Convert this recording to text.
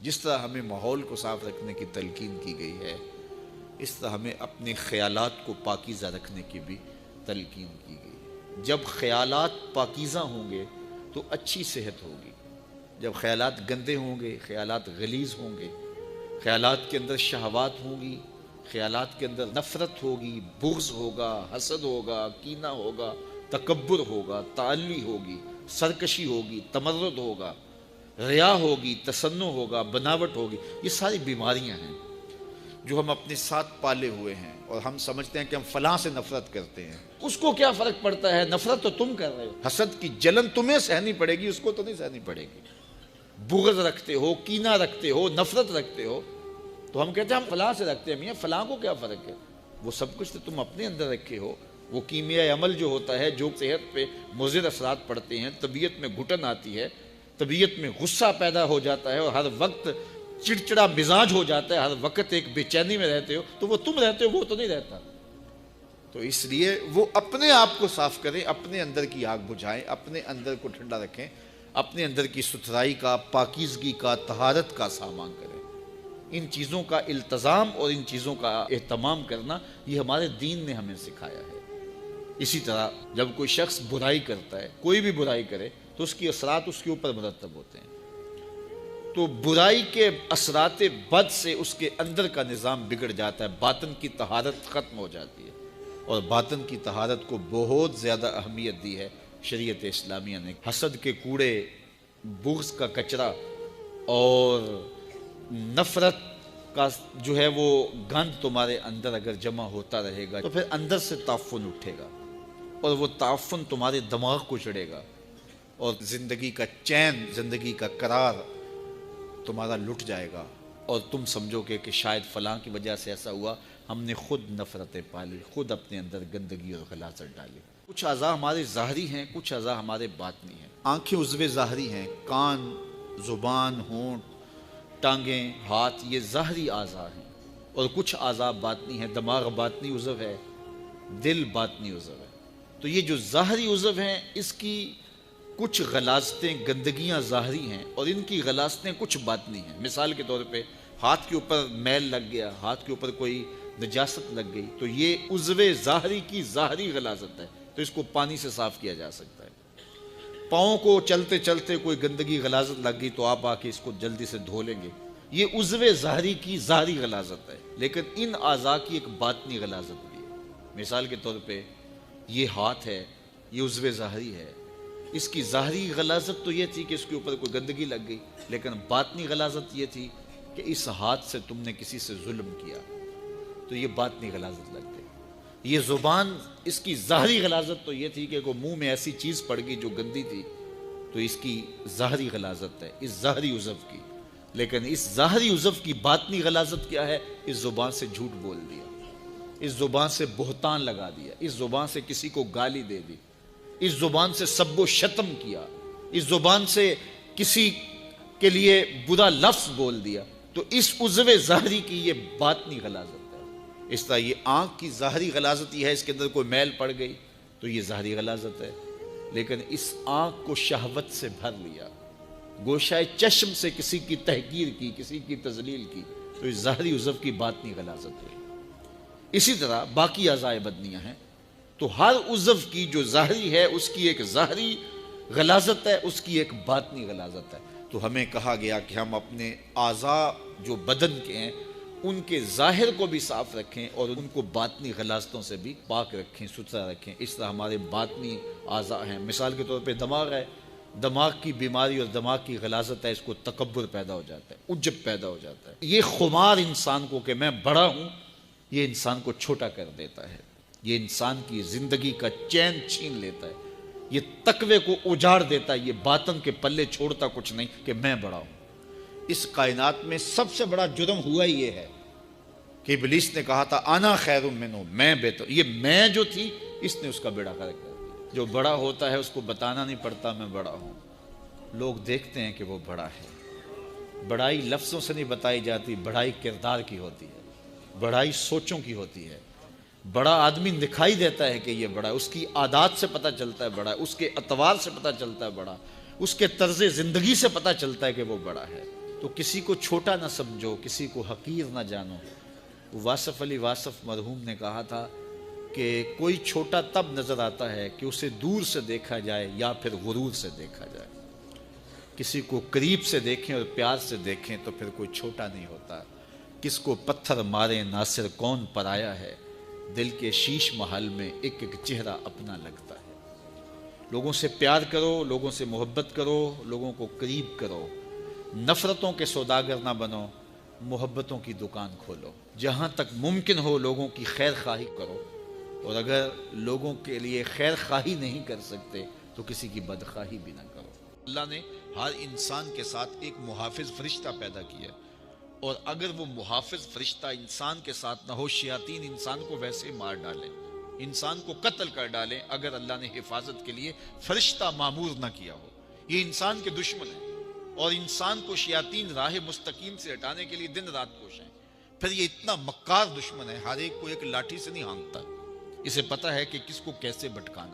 جس طرح ہمیں ماحول کو صاف رکھنے کی تلقین کی گئی ہے، اس طرح ہمیں اپنے خیالات کو پاکیزہ رکھنے کی بھی تلقین کی گئی ہے۔ جب خیالات پاکیزہ ہوں گے تو اچھی صحت ہوگی۔ جب خیالات گندے ہوں گے، خیالات غلیظ ہوں گے، خیالات کے اندر شہوات ہوں گی، خیالات کے اندر نفرت ہوگی، بغض ہوگا، حسد ہوگا، کینہ ہوگا، تکبر ہوگا، تعلی ہوگی، سرکشی ہوگی، تمرد ہوگا، ریا ہوگی، تصنع ہوگا، بناوٹ ہوگی۔ یہ ساری بیماریاں ہیں جو ہم اپنے ساتھ پالے ہوئے ہیں، اور ہم سمجھتے ہیں کہ ہم فلاں سے نفرت کرتے ہیں۔ اس کو کیا فرق پڑتا ہے؟ نفرت تو تم کر رہے ہو، حسد کی جلن تمہیں سہنی پڑے گی، اس کو تو نہیں سہنی پڑے گی۔ بغض رکھتے ہو، کینہ رکھتے ہو، نفرت رکھتے ہو، تو ہم کہتے ہیں ہم فلاں سے رکھتے ہیں۔ میاں فلاں کو کیا فرق ہے؟ وہ سب کچھ تو تم اپنے اندر رکھے ہو۔ وہ کیمیائی عمل جو ہوتا ہے، جو صحت پہ مضر اثرات پڑتے ہیں، طبیعت میں گھٹن آتی ہے، طبیعت میں غصہ پیدا ہو جاتا ہے، اور ہر وقت چڑچڑا مزاج ہو جاتا ہے، ہر وقت ایک بے چینی میں رہتے ہو، تو وہ تم رہتے ہو، وہ تو نہیں رہتا۔ تو اس لیے وہ اپنے آپ کو صاف کریں، اپنے اندر کی آگ بجھائیں، اپنے اندر کو ٹھنڈا رکھیں، اپنے اندر کی ستھرائی کا، پاکیزگی کا، طہارت کا سامان کریں۔ ان چیزوں کا التزام اور ان چیزوں کا اہتمام کرنا، یہ ہمارے دین نے ہمیں سکھایا ہے۔ اسی طرح جب کوئی شخص برائی کرتا ہے، کوئی بھی برائی کرے، تو اس کی اثرات اس کے اوپر مرتب ہوتے ہیں۔ تو برائی کے اثرات بد سے اس کے اندر کا نظام بگڑ جاتا ہے، باطن کی طہارت ختم ہو جاتی ہے، اور باطن کی طہارت کو بہت زیادہ اہمیت دی ہے شریعت اسلامیہ نے۔ حسد کے کوڑے، بغض کا کچرا اور نفرت کا جو ہے وہ گند تمہارے اندر اگر جمع ہوتا رہے گا، تو پھر اندر سے تعفن اٹھے گا، اور وہ تعفن تمہارے دماغ کو چڑھے گا، اور زندگی کا چین، زندگی کا قرار تمہارا لٹ جائے گا، اور تم سمجھو گے کہ شاید فلاں کی وجہ سے ایسا ہوا، ہم نے خود نفرتیں پالی، خود اپنے اندر گندگی اور غلاظت ڈالی۔ کچھ اعضاء ہمارے ظاہری ہیں، کچھ اعضاء ہمارے باطنی ہیں۔ آنکھیں عضو ظاہری ہیں، کان، زبان، ہونٹ، ٹانگیں، ہاتھ، یہ ظاہری اعضاء ہیں، اور کچھ اعضاء باطنی ہیں۔ دماغ باطنی عضو ہے، دل باطنی عضو ہے۔ تو یہ جو ظاہری عضو ہیں، اس کی کچھ غلاظتیں، گندگیاں ظاہری ہیں، اور ان کی غلاظتیں کچھ باطنی ہیں۔ مثال کے طور پہ ہاتھ کے اوپر میل لگ گیا، ہاتھ کے اوپر کوئی نجاست لگ گئی، تو یہ عضو ظاہری کی ظاہری غلاظت ہے، تو اس کو پانی سے صاف کیا جا سکتا ہے۔ پاؤں کو چلتے چلتے کوئی گندگی غلاظت لگ گئی، تو آپ آ کے اس کو جلدی سے دھو لیں گے، یہ عضو ظاہری کی ظاہری غلاظت ہے۔ لیکن ان اعضاء کی ایک باطنی غلاظت بھی ہے۔ مثال کے طور پہ یہ ہاتھ ہے، یہ عضو ظاہری ہے، اس کی ظاہری غلاظت تو یہ تھی کہ اس کے اوپر کوئی گندگی لگ گئی، لیکن باطنی غلاظت یہ تھی کہ اس ہاتھ سے تم نے کسی سے ظلم کیا، تو یہ باطنی غلاظت لگ گئی۔ یہ زبان، اس کی ظاہری غلاظت تو یہ تھی کہ کوئی منہ میں ایسی چیز پڑ گئی جو گندی تھی، تو اس کی ظاہری غلاظت ہے اس ظاہری عضو کی۔ لیکن اس ظاہری عضو کی باطنی غلاظت کیا ہے؟ اس زبان سے جھوٹ بول دیا، اس زبان سے بہتان لگا دیا، اس زبان سے کسی کو گالی دے دی، اس زبان سے سب و شتم کیا، اس زبان سے کسی کے لیے برا لفظ بول دیا، تو اس عضو ظاہری کی یہ باطنی غلاظت ہے۔ اس طرح یہ آنکھ کی ظاہری غلاظت یہ ہے، اس کے اندر کوئی میل پڑ گئی تو یہ ظاہری غلاظت ہے، لیکن اس آنکھ کو شہوت سے بھر لیا، گوشۂ چشم سے کسی کی تحقیر کی، کسی کی تذلیل کی، تو اس ظاہری عضو کی باطنی غلاظت ہے۔ اسی طرح باقی اعضاء بدنیاں ہیں، تو ہر عضو کی جو ظاہری ہے اس کی ایک ظاہری غلاظت ہے، اس کی ایک باطنی غلاظت ہے۔ تو ہمیں کہا گیا کہ ہم اپنے اعضاء جو بدن کے ہیں ان کے ظاہر کو بھی صاف رکھیں، اور ان کو باطنی غلاظتوں سے بھی پاک رکھیں، ستھرا رکھیں۔ اس طرح ہمارے باطنی اعضاء ہیں۔ مثال کے طور پہ دماغ ہے، دماغ کی بیماری اور دماغ کی غلاظت ہے، اس کو تکبر پیدا ہو جاتا ہے، عجب پیدا ہو جاتا ہے۔ یہ خمار انسان کو کہ میں بڑا ہوں، یہ انسان کو چھوٹا کر دیتا ہے، یہ انسان کی زندگی کا چین چھین لیتا ہے، یہ تقوی کو اجاڑ دیتا ہے، یہ باطن کے پلے چھوڑتا کچھ نہیں کہ میں بڑا ہوں۔ اس کائنات میں سب سے بڑا جرم ہوا ہی یہ ہے کہ ابلیس نے کہا تھا انا خیر منہ، میں بہتر، یہ میں جو تھی اس نے اس کا بیڑا غرق کر دیا۔ جو بڑا ہوتا ہے اس کو بتانا نہیں پڑتا میں بڑا ہوں، لوگ دیکھتے ہیں کہ وہ بڑا ہے۔ بڑائی لفظوں سے نہیں بتائی جاتی، بڑائی کردار کی ہوتی ہے، بڑائی سوچوں کی ہوتی ہے۔ بڑا آدمی دکھائی دیتا ہے کہ یہ بڑا ہے، اس کی عادات سے پتہ چلتا ہے بڑا ہے، اس کے اطوار سے پتہ چلتا ہے بڑا، اس کے طرز زندگی سے پتہ چلتا ہے کہ وہ بڑا ہے۔ تو کسی کو چھوٹا نہ سمجھو، کسی کو حقیر نہ جانو۔ واصف علی واصف مرحوم نے کہا تھا کہ کوئی چھوٹا تب نظر آتا ہے کہ اسے دور سے دیکھا جائے یا پھر غرور سے دیکھا جائے۔ کسی کو قریب سے دیکھیں اور پیار سے دیکھیں تو پھر کوئی چھوٹا نہیں ہوتا۔ کس کو پتھر مارے ناصر کون پرایا ہے، دل کے شیش محل میں ایک ایک چہرہ اپنا لگتا ہے۔ لوگوں سے پیار کرو، لوگوں سے محبت کرو، لوگوں کو قریب کرو، نفرتوں کے سوداگر نہ بنو، محبتوں کی دکان کھولو۔ جہاں تک ممکن ہو لوگوں کی خیر خواہی کرو، اور اگر لوگوں کے لیے خیر خواہی نہیں کر سکتے تو کسی کی بدخواہی بھی نہ کرو۔ اللہ نے ہر انسان کے ساتھ ایک محافظ فرشتہ پیدا کیا، اور اگر وہ محافظ فرشتہ انسان کے ساتھ نہ ہو، شیاطین انسان کو ویسے مار ڈالیں، انسان کو قتل کر ڈالیں، اگر اللہ نے حفاظت کے لیے فرشتہ معمور نہ کیا ہو۔ یہ انسان کے دشمن ہیں، اور انسان کو شیاطین راہ مستقیم سے ہٹانے کے لیے دن رات کوش ہیں۔ پھر یہ اتنا مکار دشمن ہے، ہر ایک کو ایک لاٹھی سے نہیں ہانکتا، اسے پتہ ہے کہ کس کو کیسے بھٹکانا۔